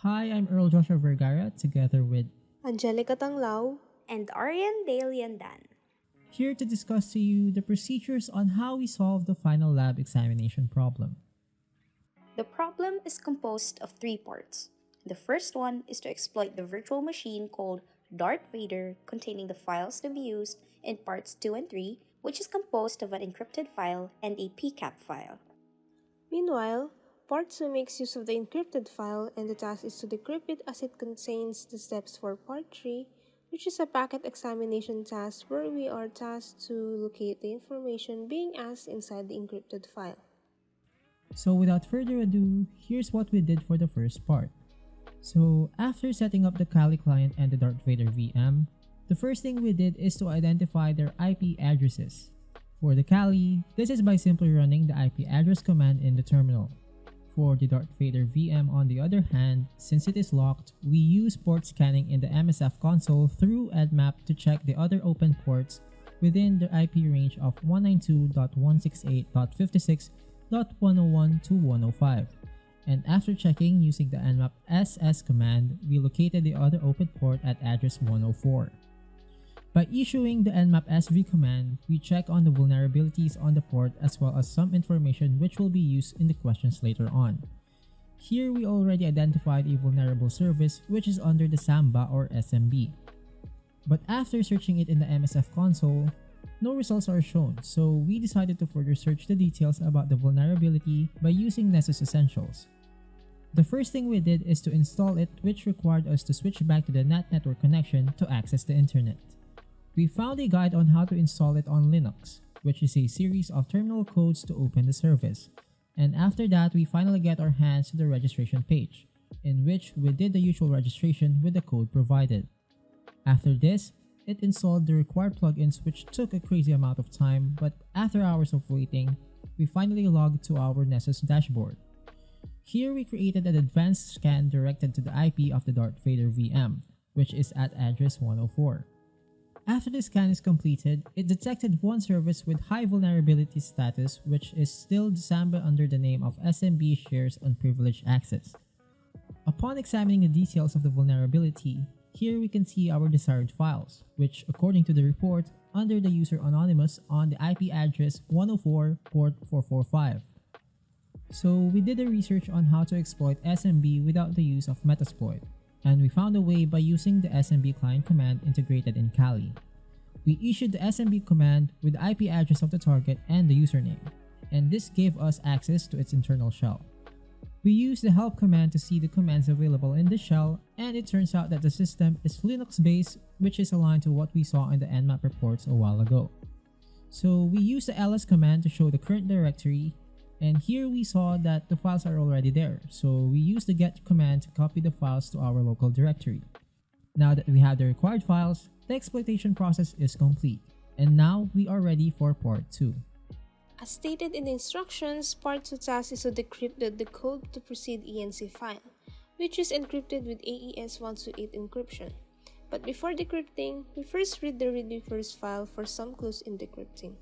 Hi, I'm Earl Joshua Vergara together with Angelica Tanglao. And Aryan Dale Yandan. here to discuss to you the procedures on how we solve the final lab examination problem. The problem is composed of three parts. The first one is to exploit the virtual machine called Darth Vader, containing the files to be used in parts 2 and 3, which is composed of an encrypted file and a PCAP file. Meanwhile, Part 2 makes use of the encrypted file, and the task is to decrypt it as it contains the steps for Part 3, which is a packet examination task where we are tasked to locate the information being asked inside the encrypted file. So without further ado, here's what we did for the first part. So after setting up the Kali client and the Darth Vader VM, the first thing we did is to identify their IP addresses. For the Kali, this is by simply running the IP address command in the terminal. For the Darth Vader VM on the other hand, since it is locked, we use port scanning in the MSF console through Nmap to check the other open ports within the IP range of 192.168.56.101 to 105. And after checking using the nmap ss command, we located the other open port at address 104. By issuing the nmap sv command, we check on the vulnerabilities on the port as well as some information which will be used in the questions later on. Here we already identified a vulnerable service which is under the Samba or SMB. But after searching it in the MSF console, no results are shown, so we decided to further search the details about the vulnerability by using Nessus Essentials. The first thing we did is to install it, which required us to switch back to the NAT network connection to access the internet. We found a guide on how to install it on Linux, which is a series of terminal codes to open the service. And after that, we finally get our hands to the registration page, in which we did the usual registration with the code provided. After this, it installed the required plugins, which took a crazy amount of time, but after hours of waiting, we finally logged to our Nessus dashboard. Here we created an advanced scan directed to the IP of the Darth Vader VM, which is at address 104. After the scan is completed, it detected one service with high vulnerability status, which is still Samba under the name of SMB shares unprivileged access. Upon examining the details of the vulnerability, here we can see our desired files, which according to the report, under the user anonymous on the IP address 104 port 445. So we did a research on how to exploit SMB without the use of Metasploit, and we found a way by using the SMB client command integrated in Kali. We issued the SMB command with the IP address of the target and the username, and this gave us access to its internal shell. We used the help command to see the commands available in the shell, and it turns out that the system is Linux based, which is aligned to what we saw in the Nmap reports a while ago. So we used the ls command to show the current directory, and here we saw that the files are already there, so we used the get command to copy the files to our local directory. Now that we have the required files, the exploitation process is complete, and now we are ready for part 2. As stated in the instructions, Part 2 task is to decrypt the decode to proceed ENC file, which is encrypted with AES-128 encryption. But before decrypting, we first read the read first file for some clues in decrypting.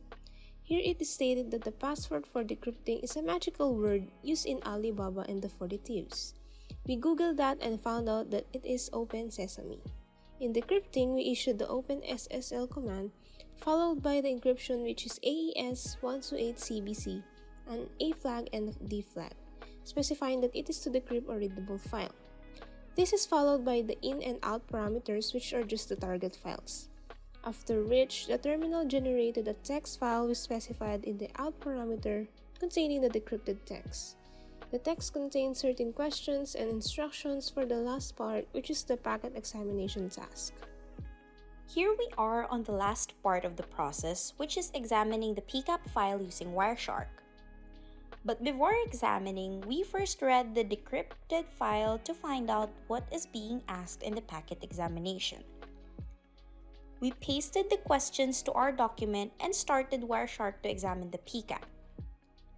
Here it is stated that the password for decrypting is a magical word used in Alibaba and the 40 Thieves. We googled that and found out that it is Open Sesame. In decrypting, we issued the Open SSL command, followed by the encryption which is AES-128CBC, an A flag and D flag, specifying that it is to decrypt a readable file. This is followed by the in and out parameters, which are just the target files. After which, the terminal generated a text file we specified in the out parameter containing the decrypted text. The text contains certain questions and instructions for the last part, which is the packet examination task. Here we are on the last part of the process, which is examining the PCAP file using Wireshark. But before examining, we first read the decrypted file to find out what is being asked in the packet examination. We pasted the questions to our document and started Wireshark to examine the PCAP.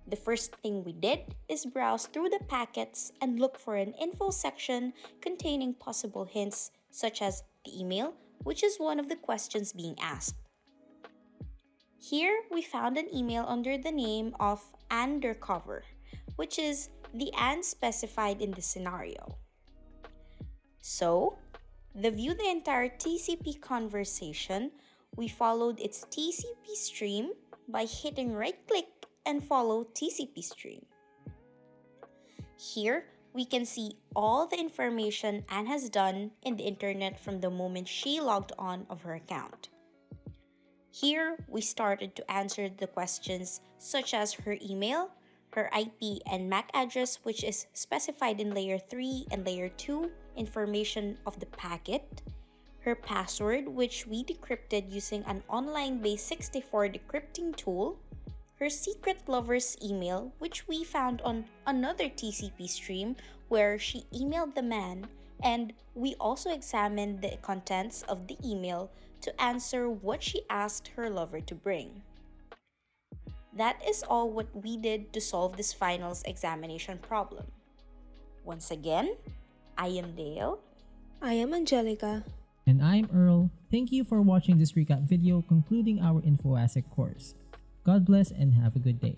The first thing we did is browse through the packets and look for an info section containing possible hints such as the email, which is one of the questions being asked. Here, we found an email under the name of Undercover, which is the and specified in the scenario. So, to view the entire TCP conversation, we followed its TCP stream by hitting right-click and follow TCP stream. Here, we can see all the information Anne has done in the internet from the moment she logged on of her account. Here, we started to answer the questions such as her email, her IP and MAC address, which is specified in layer 3 and layer 2 information of the packet, her password, which we decrypted using an online-based 64 decrypting tool, her secret lover's email, which we found on another TCP stream where she emailed the man, and we also examined the contents of the email to answer what she asked her lover to bring. That is all what we did to solve this finals examination problem. Once again, I am Dale. I am Angelica. And I'm Earl. Thank you for watching this recap video concluding our InfoASEC course. God bless and have a good day.